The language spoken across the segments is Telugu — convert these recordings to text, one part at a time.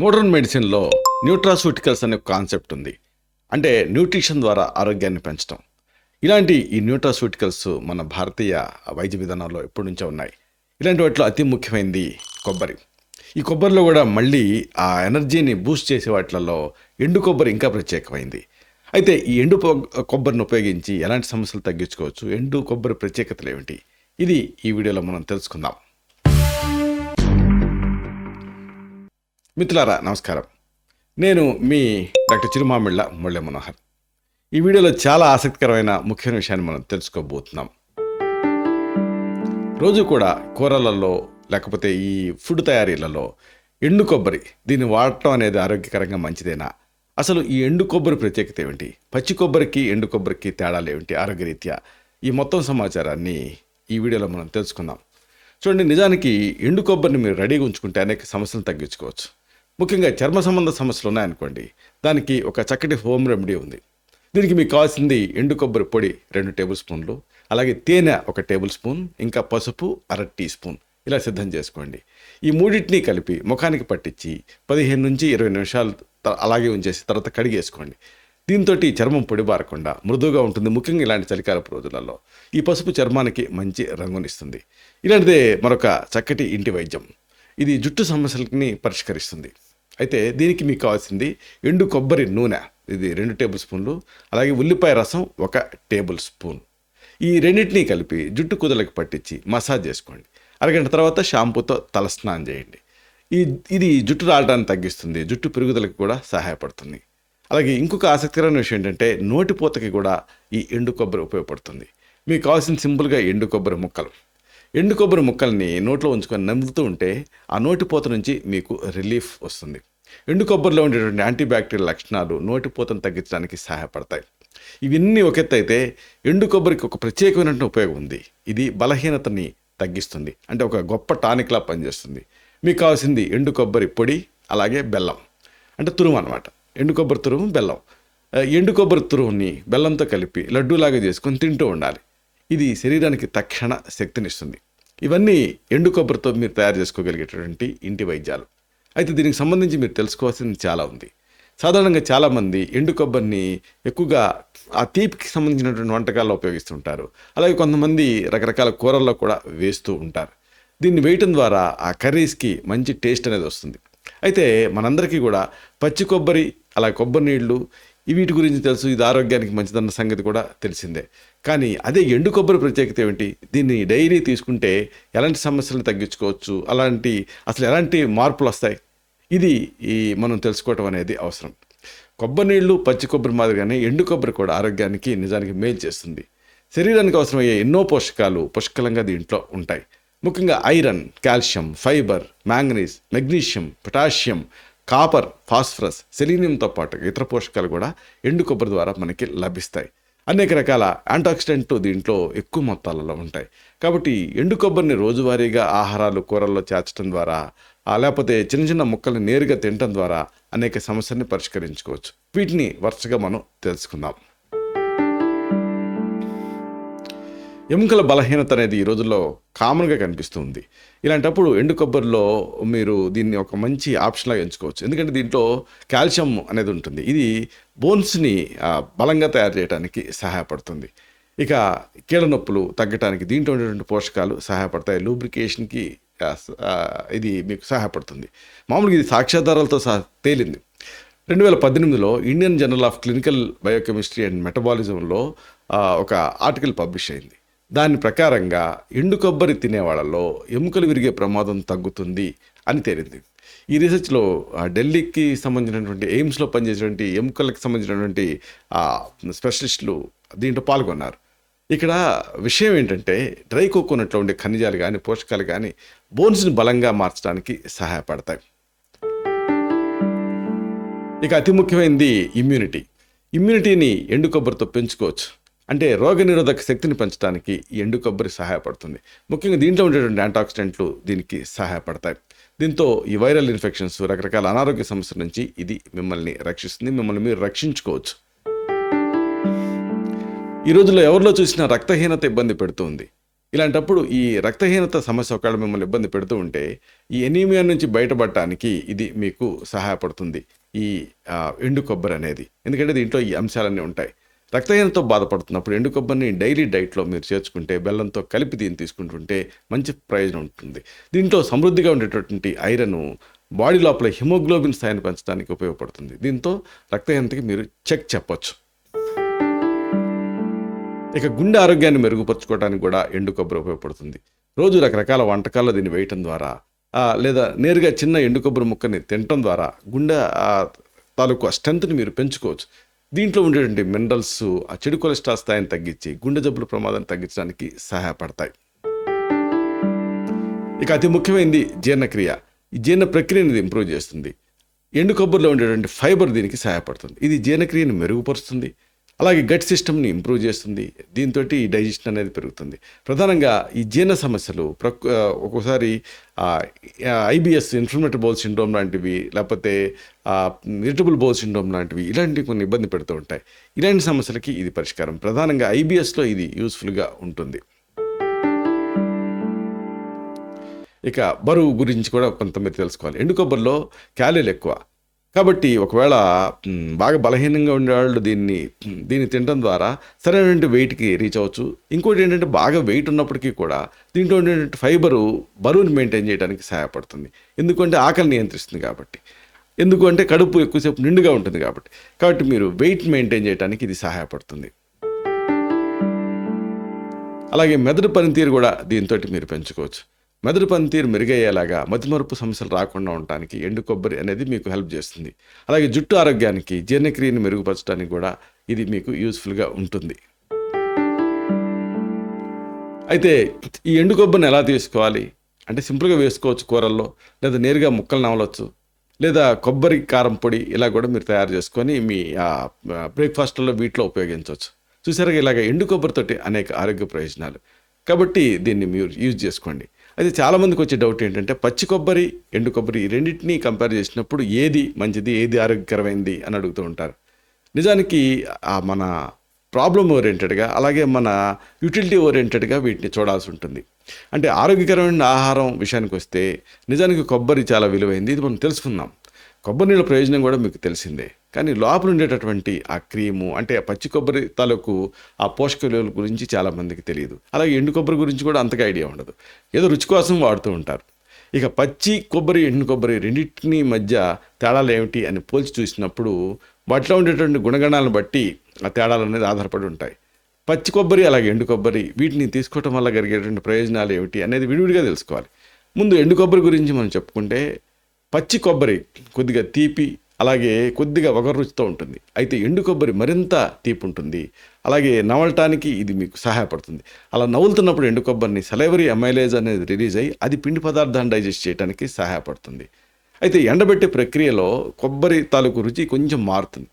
మోడర్న్ మెడిసిన్‌లో న్యూట్రాస్యూటికల్స్ అనే కాన్సెప్ట్ ఉంది. అంటే న్యూట్రిషన్ ద్వారా ఆరోగ్యాన్ని పెంచటం. ఇలాంటి ఈ న్యూట్రాస్యూటికల్స్ మన భారతీయ వైద్య విధానంలో ఎప్పటినుంచో ఉన్నాయి. ఇలాంటి వాటిలో అతి ముఖ్యమైనది కొబ్బరి. ఈ కొబ్బరిలో కూడా మళ్ళీ ఆ ఎనర్జీని బూస్ట్ చేసే వాటిలలో ఎండు కొబ్బరి ఇంకా ప్రత్యేకమైంది. అయితే ఈ కొబ్బరిని ఉపయోగించి ఎలాంటి సమస్యలు తగ్గించుకోవచ్చు? ఎండు కొబ్బరి ప్రత్యేకతలు ఏమిటి? ఇది ఈ వీడియోలో మనం తెలుసుకుందాం. మిత్రులారా నమస్కారం. నేను మీ డాక్టర్ చిరుమామిళ్ళ మురళీ మనోహర్. ఈ వీడియోలో చాలా ఆసక్తికరమైన ముఖ్యమైన విషయాన్ని మనం తెలుసుకోబోతున్నాం. రోజు కూడా కూరలలో లేకపోతే ఈ ఫుడ్ తయారీలలో ఎండు కొబ్బరి దీన్ని వాడటం అనేది ఆరోగ్యకరంగా మంచిదేనా? అసలు ఈ ఎండు కొబ్బరి ప్రత్యేకత ఏమిటి? పచ్చి కొబ్బరికి ఎండు కొబ్బరికి తేడాలు ఏమిటి ఆరోగ్యరీత్యా? ఈ మొత్తం సమాచారాన్ని ఈ వీడియోలో మనం తెలుసుకుందాం. చూడండి, నిజానికి ఎండు కొబ్బరిని మీరు రెడీగా ఉంచుకుంటే అనేక సమస్యలు తగ్గించుకోవచ్చు. ముఖ్యంగా చర్మ సంబంధ సమస్యలు ఉన్నాయనుకోండి, దానికి ఒక చక్కటి హోమ్ రెమెడీ ఉంది. దీనికి మీకు కావాల్సింది ఎండు కొబ్బరి పొడి 2 టేబుల్ స్పూన్లు, అలాగే తేనె 1 టేబుల్ స్పూన్, ఇంకా పసుపు 1/2 టీ స్పూన్ ఇలా సిద్ధం చేసుకోండి. ఈ మూడింటిని కలిపి ముఖానికి పట్టించి 15 నుంచి 20 నిమిషాలు అలాగే ఉంచేసి తర్వాత కడిగేసుకోండి. దీంతో చర్మం పొడి బారకుండా మృదువుగా ఉంటుంది. ముఖ్యంగా ఇలాంటి చలికాలపు రోజులలో ఈ పసుపు చర్మానికి మంచి రంగునిస్తుంది. ఇలాంటిదే మరొక చక్కటి ఇంటి వైద్యం. ఇది జుట్టు సమస్యలని పరిష్కరిస్తుంది. అయితే దీనికి మీకు కావాల్సింది ఎండు కొబ్బరి నూనె, ఇది 2 టేబుల్ స్పూన్లు, అలాగే ఉల్లిపాయ రసం 1 టేబుల్ స్పూన్. ఈ రెండింటినీ కలిపి జుట్టు కుదలకి పట్టించి మసాజ్ చేసుకోండి. అరగంట తర్వాత షాంపూతో తలస్నానం చేయండి. ఇది జుట్టు రాలడాన్ని తగ్గిస్తుంది, జుట్టు పెరుగుదలకు కూడా సహాయపడుతుంది. అలాగే ఇంకొక ఆసక్తికరమైన విషయం ఏంటంటే నోటిపూతకి కూడా ఈ ఎండు కొబ్బరి ఉపయోగపడుతుంది. మీకు కావాల్సిన సింపుల్గా ఎండు కొబ్బరి ముక్కలు. ఎండు కొబ్బరి ముక్కల్ని నోట్లో ఉంచుకొని నములుతూ ఉంటే ఆ నోటిపోత నుంచి మీకు రిలీఫ్ వస్తుంది. ఎండు కొబ్బరిలో ఉండేటువంటి యాంటీబ్యాక్టీరియల్ లక్షణాలు నోటిపోతను తగ్గించడానికి సహాయపడతాయి. ఇవన్నీ ఒక ఎత్తు అయితే ఎండు కొబ్బరికి ఒక ప్రత్యేకమైనటువంటి ఉపయోగం ఉంది. ఇది బలహీనతని తగ్గిస్తుంది, అంటే ఒక గొప్ప టానిక్లా పనిచేస్తుంది. మీకు కావాల్సింది ఎండు కొబ్బరి పొడి, అలాగే బెల్లం, అంటే తురుము అనమాట. ఎండు కొబ్బరి తురుము, బెల్లం. ఎండు కొబ్బరి తురుముని బెల్లంతో కలిపి లడ్డూలాగా చేసుకొని తింటూ ఉండాలి. ఇది శరీరానికి తక్షణ శక్తినిస్తుంది. ఇవన్నీ ఎండు కొబ్బరితో మీరు తయారు చేసుకోగలిగేటటువంటి ఇంటి వైద్యాలు. అయితే దీనికి సంబంధించి మీరు తెలుసుకోవాల్సింది చాలా ఉంది. సాధారణంగా చాలామంది ఎండు కొబ్బరిని ఎక్కువగా ఆ తీపికి సంబంధించినటువంటి వంటకాల్లో ఉపయోగిస్తుంటారు. అలాగే కొంతమంది రకరకాల కూరల్లో కూడా వేస్తూ ఉంటారు. దీన్ని వేయటం ద్వారా ఆ కర్రీస్కి మంచి టేస్ట్ అనేది వస్తుంది. అయితే మనందరికీ కూడా పచ్చి కొబ్బరి, అలా కొబ్బరి నీళ్ళు వీటి గురించి తెలుసు, ఇది ఆరోగ్యానికి మంచిదన్న సంగతి కూడా తెలిసిందే. కానీ అదే ఎండు కొబ్బరి ప్రత్యేకత ఏమిటి? దీన్ని డైలీ తీసుకుంటే ఎలాంటి సమస్యలను తగ్గించుకోవచ్చు, అసలు ఎలాంటి మార్పులు వస్తాయి, ఇది మనం తెలుసుకోవటం అనేది అవసరం. కొబ్బరి నీళ్ళు పచ్చి కొబ్బరి మాదిరిగానే ఎండు కొబ్బరి కూడా ఆరోగ్యానికి నిజానికి మేలు చేస్తుంది. శరీరానికి అవసరమయ్యే ఎన్నో పోషకాలు పుష్కలంగా దీంట్లో ఉంటాయి. ముఖ్యంగా iron, calcium, fibre, manganese, magnesium, potassium, copper, phosphorus, సెలీనియంతో పాటు ఇతర పోషకాలు కూడా ఎండు కొబ్బరి ద్వారా మనకి లభిస్తాయి. అనేక రకాల యాంటాక్సిడెంట్లు దీంట్లో ఎక్కువ మొత్తాలలో ఉంటాయి. కాబట్టి ఎండు కొబ్బరిని రోజువారీగా ఆహారాలు, కూరల్లో చేర్చడం ద్వారా, లేకపోతే చిన్న చిన్న ముక్కల్ని నేరుగా తినడం ద్వారా అనేక సమస్యల్ని పరిష్కరించుకోవచ్చు. వీటిని వరుసగా మనం తెలుసుకుందాం. ఎముకల బలహీనత అనేది ఈ రోజుల్లో కామన్గా కనిపిస్తుంది. ఇలాంటప్పుడు ఎండు కొబ్బరిలో మీరు దీన్ని ఒక మంచి ఆప్షన్గా ఎంచుకోవచ్చు. ఎందుకంటే దీంట్లో కాల్షియం అనేది ఉంటుంది. ఇది బోన్స్ని బలంగా తయారు చేయడానికి సహాయపడుతుంది. ఇక కీళ్ళ నొప్పులు తగ్గడానికి దీంట్లో ఉండేటువంటి పోషకాలు సహాయపడతాయి. లూబ్రికేషన్కి ఇది మీకు సహాయపడుతుంది. మామూలుగా ఇది సాక్ష్యాధారాలతో తేలింది. 2018లో Indian journal of clinical biochemistry and మెటబాలిజంలో ఒక ఆర్టికల్ పబ్లిష్ అయింది. దాని ప్రకారంగా ఎండు కొబ్బరి తినేవాళ్ళలో ఎముకలు విరిగే ప్రమాదం తగ్గుతుంది అని తేలింది. ఈ రీసెర్చ్లో ఢిల్లీకి సంబంధించినటువంటి ఎయిమ్స్లో పనిచేసేటువంటి ఎముకలకు సంబంధించినటువంటి స్పెషలిస్టులు దీంట్లో పాల్గొన్నారు. ఇక్కడ విషయం ఏంటంటే డ్రై కోకోనట్లో ఉండే ఖనిజాలు కానీ పోషకాలు కానీ బోన్స్ని బలంగా మార్చడానికి సహాయపడతాయి. ఇక అతి ముఖ్యమైనది ఇమ్యూనిటీని ఎండు కొబ్బరితో పెంచుకోవచ్చు. అంటే రోగనిరోధక శక్తిని పెంచడానికి ఈ ఎండు కొబ్బరి సహాయపడుతుంది. ముఖ్యంగా దీంట్లో ఉండేటువంటి యాంటాక్సిడెంట్లు దీనికి సహాయపడతాయి. దీంతో ఈ వైరల్ ఇన్ఫెక్షన్స్, రకరకాల అనారోగ్య సమస్యల నుంచి ఇది మిమ్మల్ని రక్షిస్తుంది. మిమ్మల్ని మీరు రక్షించుకోవచ్చు. ఈ రోజుల్లో ఎవరిలో చూసినా రక్తహీనత ఇబ్బంది పెడుతుంది. ఇలాంటప్పుడు ఈ రక్తహీనత సమస్య ఒకవేళ మిమ్మల్ని ఇబ్బంది పెడుతూ ఉంటే ఈ ఎనీమియా నుంచి బయటపడటానికి ఇది మీకు సహాయపడుతుంది ఈ ఎండు కొబ్బరి అనేది. ఎందుకంటే దీంట్లో ఈ అంశాలన్నీ ఉంటాయి. రక్తహీనతతో బాధపడుతున్నప్పుడు ఎండు కొబ్బరిని డైలీ డైట్లో మీరు చేర్చుకుంటే బెల్లంతో కలిపి దీన్ని తీసుకుంటుంటే మంచి ప్రయోజనం ఉంటుంది. దీంట్లో సమృద్ధిగా ఉండేటటువంటి ఐరన్ బాడీ లోపల హిమోగ్లోబిన్ స్థాయిని పెంచడానికి ఉపయోగపడుతుంది. దీంతో రక్తహీనతకి మీరు చెక్ చెప్పొచ్చు. ఇక గుండె ఆరోగ్యాన్ని మెరుగుపరచుకోవడానికి కూడా ఎండు కొబ్బరి ఉపయోగపడుతుంది. రోజు రకరకాల వంటకాల్లో దీన్ని వేయటం ద్వారా లేదా నేరుగా చిన్న ఎండు కొబ్బరి ముక్కని తినటం ద్వారా గుండె తాలూకు స్ట్రెంత్ని మీరు పెంచుకోవచ్చు. దీంట్లో ఉండేటువంటి మినరల్స్ ఆ చెడు కొలెస్ట్రాల్ స్థాయిని తగ్గించి గుండె జబ్బుల ప్రమాదాన్ని తగ్గించడానికి సహాయపడతాయి. ఇక అతి ముఖ్యమైనది జీర్ణక్రియ. ఈ జీర్ణ ప్రక్రియని ఇంప్రూవ్ చేస్తుంది. ఎండు కొబ్బరిలో ఉండేటువంటి ఫైబర్ దీనికి సహాయపడుతుంది. ఇది జీర్ణక్రియను మెరుగుపరుస్తుంది. అలాగే గట్ సిస్టమ్ని ఇంప్రూవ్ చేస్తుంది. దీంతో ఈ డైజెషన్ అనేది పెరుగుతుంది. ప్రధానంగా ఈ జీర్ణ సమస్యలు ఒక్కోసారి IBS ఇన్ఫ్లమేటరీ బౌల్ సిండ్రోమ్ లాంటివి, లేకపోతే ఇరిటబుల్ బౌల్ సిండ్రోమ్ లాంటివి ఇలాంటివి కొన్ని ఇబ్బంది పెడుతూ ఉంటాయి. ఇలాంటి సమస్యలకి ఇది పరిష్కారం. ప్రధానంగా IBSలో ఇది యూస్ఫుల్గా ఉంటుంది. ఇక బరువు గురించి కూడా కొంత మీరు తెలుసుకోవాలి. ఎండు కొబ్బరిలో క్యాలరీలు ఎక్కువ కాబట్టి ఒకవేళ బాగా బలహీనంగా ఉండేవాళ్ళు దీన్ని తినడం ద్వారా సరైన వెయిట్కి రీచ్ అవ్వచ్చు. ఇంకోటి ఏంటంటే బాగా వెయిట్ ఉన్నప్పటికీ కూడా దీంట్లో ఉండేటువంటి ఫైబరు బరువుని మెయింటైన్ చేయడానికి సహాయపడుతుంది. ఎందుకంటే ఆకలి నియంత్రిస్తుంది కాబట్టి, ఎందుకంటే కడుపు ఎక్కువసేపు నిండుగా ఉంటుంది కాబట్టి మీరు వెయిట్ మెయింటైన్ చేయడానికి ఇది సహాయపడుతుంది. అలాగే మెదడు పనితీరు కూడా దీంతో మీరు పెంచుకోవచ్చు. మెదడు పనితీరు మెరుగయ్యేలాగా మతిమరుపు సమస్యలు రాకుండా ఉండటానికి ఎండు కొబ్బరి అనేది మీకు హెల్ప్ చేస్తుంది. అలాగే జుట్టు ఆరోగ్యానికి, జీర్ణక్రియని మెరుగుపరచడానికి కూడా ఇది మీకు యూస్ఫుల్గా ఉంటుంది. అయితే ఈ ఎండు కొబ్బరిని ఎలా తీసుకోవాలి అంటే సింపుల్గా వేసుకోవచ్చు కూరల్లో, లేదా నేరుగా ముక్కలు నవలవచ్చు, లేదా కొబ్బరి కారం పొడి ఇలా కూడా మీరు తయారు చేసుకొని మీ బ్రేక్ఫాస్ట్లో వీటిలో ఉపయోగించవచ్చు. చూసారా, ఇలాగ ఎండు కొబ్బరితోటి అనేక ఆరోగ్య ప్రయోజనాలు. కాబట్టి దీన్ని మీరు యూజ్ చేసుకోండి. అయితే చాలామందికి వచ్చే డౌట్ ఏంటంటే పచ్చి కొబ్బరి, ఎండు కొబ్బరి ఈ రెండింటినీ కంపేర్ చేసినప్పుడు ఏది మంచిది, ఏది ఆరోగ్యకరమైంది అని అడుగుతూ ఉంటారు. నిజానికి మన ప్రాబ్లమ్ ఓరియంటెడ్గా, అలాగే మన యూటిలిటీ ఓరియంటెడ్గా వీటిని చూడాల్సి ఉంటుంది. అంటే ఆరోగ్యకరమైన ఆహారం విషయానికి వస్తే నిజానికి కొబ్బరి చాలా విలువైంది. ఇది మనం తెలుసుకుందాం. కొబ్బరి నీళ్ళ ప్రయోజనం కూడా మీకు తెలిసిందే. కానీ లోపల ఉండేటటువంటి ఆ క్రీము అంటే పచ్చి కొబ్బరి తాలూకు ఆ పోషక విలువల గురించి చాలామందికి తెలియదు. అలాగే ఎండు కొబ్బరి గురించి కూడా అంతగా ఐడియా ఉండదు. ఏదో రుచి కోసం వాడుతూ ఉంటారు. ఇక పచ్చి కొబ్బరి, ఎండు కొబ్బరి రెండింటిని మధ్య తేడాలు ఏమిటి అని పోల్చి చూసినప్పుడు వాటిలో ఉండేటువంటి గుణగణాలను బట్టి ఆ తేడాలు అనేది ఆధారపడి ఉంటాయి. పచ్చి కొబ్బరి అలాగే ఎండు కొబ్బరి వీటిని తీసుకోవటం వల్ల కలిగేటువంటి ప్రయోజనాలు ఏమిటి అనేది విడివిడిగా తెలుసుకోవాలి. ముందు ఎండు కొబ్బరి గురించి మనం చెప్పుకుంటే, పచ్చి కొబ్బరి కొద్దిగా తీపి అలాగే కొద్దిగా వగరు రుచితో ఉంటుంది. అయితే ఎండు కొబ్బరి మరింత తీపి ఉంటుంది. అలాగే నవలటానికి ఇది మీకు సహాయపడుతుంది. అలా నవ్వులుతున్నప్పుడు ఎండు కొబ్బరిని సలైవరీ అమైలేజ్ అనేది రిలీజ్ అయ్యి అది పిండి పదార్థాన్ని డైజెస్ట్ చేయడానికి సహాయపడుతుంది. అయితే ఎండబెట్టే ప్రక్రియలో కొబ్బరి తాలూకు రుచి కొంచెం మారుతుంది.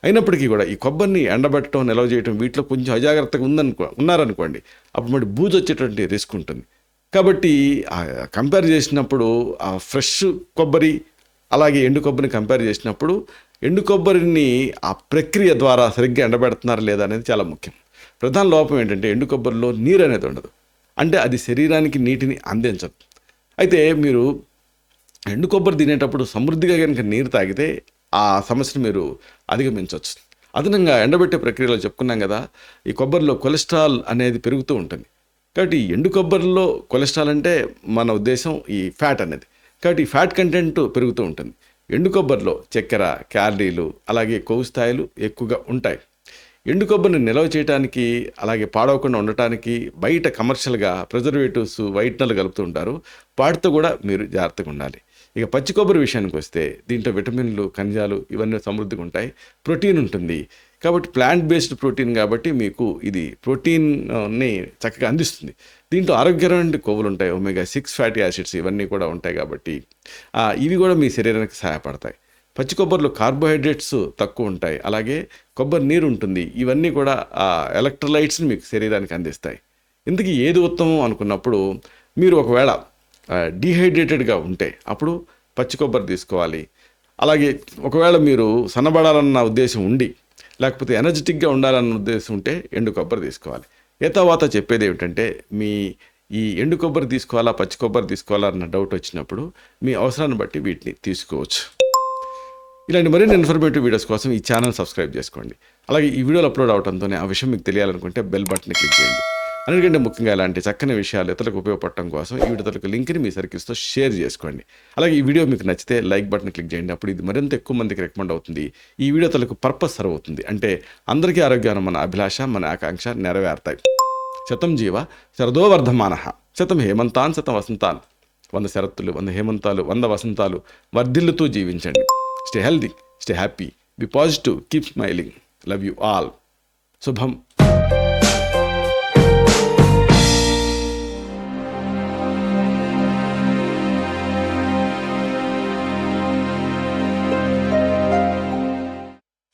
అయినప్పటికీ కూడా ఈ కొబ్బరిని ఎండబెట్టడం, నిల్వ చేయడం వీటిలో కొంచెం అజాగ్రత్తగా ఉన్నారనుకోండి, అప్పుడు మరి బూజు వచ్చేటువంటి రిస్క్ ఉంటుంది. కాబట్టి కంపేర్ చేసినప్పుడు ఆ ఫ్రెష్ కొబ్బరి అలాగే ఎండు కొబ్బరిని కంపేర్ చేసినప్పుడు ఎండు కొబ్బరిని ఆ ప్రక్రియ ద్వారా సరిగ్గా ఎండబెడుతున్నారు లేదా అనేది చాలా ముఖ్యం. ప్రధాన లోపం ఏంటంటే ఎండు కొబ్బరిలో నీరు అనేది ఉండదు. అంటే అది శరీరానికి నీటిని అందించదు. అయితే మీరు ఎండు కొబ్బరి తినేటప్పుడు సమృద్ధిగా కనుక నీరు తాగితే ఆ సమస్యను మీరు అధిగమించవచ్చు. అదనంగా ఎండబెట్టే ప్రక్రియలో చెప్పుకున్నాం కదా, ఈ కొబ్బరిలో కొలెస్ట్రాల్ అనేది పెరుగుతూ ఉంటుంది. కాబట్టి ఎండు కొబ్బరిలో కొలెస్ట్రాల్ అంటే మన ఉద్దేశం ఈ ఫ్యాట్ అనేది. కాబట్టి ఈ ఫ్యాట్ కంటెంట్ పెరుగుతూ ఉంటుంది. ఎండు కొబ్బరిలో చక్కెర, క్యాలరీలు అలాగే కొవ్వు స్థాయిలు ఎక్కువగా ఉంటాయి. ఎండు కొబ్బరిని నిల్వ చేయడానికి అలాగే పాడవకుండా ఉండటానికి బయట కమర్షియల్గా ప్రిజర్వేటివ్స్, వైట్నర్లు కలుపుతూ ఉంటారు. వాటితో కూడా మీరు జాగ్రత్తగా ఉండాలి. ఇక పచ్చి కొబ్బరి విషయానికి వస్తే దీంట్లో విటమిన్లు, ఖనిజాలు ఇవన్నీ సమృద్ధిగా ఉంటాయి. ప్రోటీన్ ఉంటుంది. కాబట్టి ప్లాంట్ బేస్డ్ ప్రోటీన్ కాబట్టి మీకు ఇది ప్రోటీన్ని చక్కగా అందిస్తుంది. దీంట్లో ఆరోగ్యకరమైన కొవ్వులు ఉంటాయి, omega-6 ఫ్యాటీ యాసిడ్స్ ఇవన్నీ కూడా ఉంటాయి. కాబట్టి ఇవి కూడా మీ శరీరానికి సహాయపడతాయి. పచ్చి కొబ్బరిలో కార్బోహైడ్రేట్స్ తక్కువ ఉంటాయి. అలాగే కొబ్బరి నీరు ఉంటుంది. ఇవన్నీ కూడా ఎలక్ట్రోలైట్స్ని మీకు శరీరానికి అందిస్తాయి. ఇందుకు ఏది ఉత్తమం అనుకున్నప్పుడు మీరు ఒకవేళ డీహైడ్రేటెడ్గా ఉంటే అప్పుడు పచ్చి కొబ్బరి తీసుకోవాలి. అలాగే ఒకవేళ మీరు సన్నబడాలన్న ఉద్దేశం ఉండి లేకపోతే ఎనర్జెటిక్గా ఉండాలన్న ఉద్దేశం ఉంటే ఎండు కొబ్బరి తీసుకోవాలి. తర్వాత చెప్పేది ఏమిటంటే మీ ఈ ఎండు కొబ్బరి తీసుకోవాలా పచ్చి కొబ్బరి తీసుకోవాలా అన్న డౌట్ వచ్చినప్పుడు మీ అవసరాన్ని బట్టి వీటిని తీసుకోవచ్చు. ఇలాంటి మరిన్ని ఇన్ఫర్మేటివ్ వీడియోస్ కోసం ఈ ఛానల్ సబ్స్క్రైబ్ చేసుకోండి. అలాగే ఈ వీడియోలు అప్లోడ్ అవడంతోనే ఆ విషయం మీకు తెలియాలనుకుంటే బెల్ బటన్ క్లిక్ చేయండి. అన్నిటికంటే ముఖ్యంగా ఇలాంటి చక్కని విషయాలు ఇతరులకు ఉపయోగపడటం కోసం ఈ వీడియో తలకు లింక్ని మీ సర్కిల్స్తో షేర్ చేసుకోండి. అలాగే ఈ వీడియో మీకు నచ్చితే లైక్ బటన్ క్లిక్ చేయండి. అప్పుడు ఇది మరింత ఎక్కువ మందికి రికమెండ్ అవుతుంది. ఈ వీడియో తలకు పర్పస్ సర్వ్ అవుతుంది. అంటే అందరికీ ఆరోగ్యాన్ని మన అభిలాష మన ఆకాంక్ష నెరవేరుతాయి. శతం జీవ శరదో వర్ధమానః శతం హేమంతాన్ శతం వసంతాన్. 100 శరత్తులు 100 హేమంతాలు 100 వసంతాలు వర్ధిల్లుతూ జీవించండి. Stay healthy, stay happy, be positive, keep smiling. Love you all. శుభం.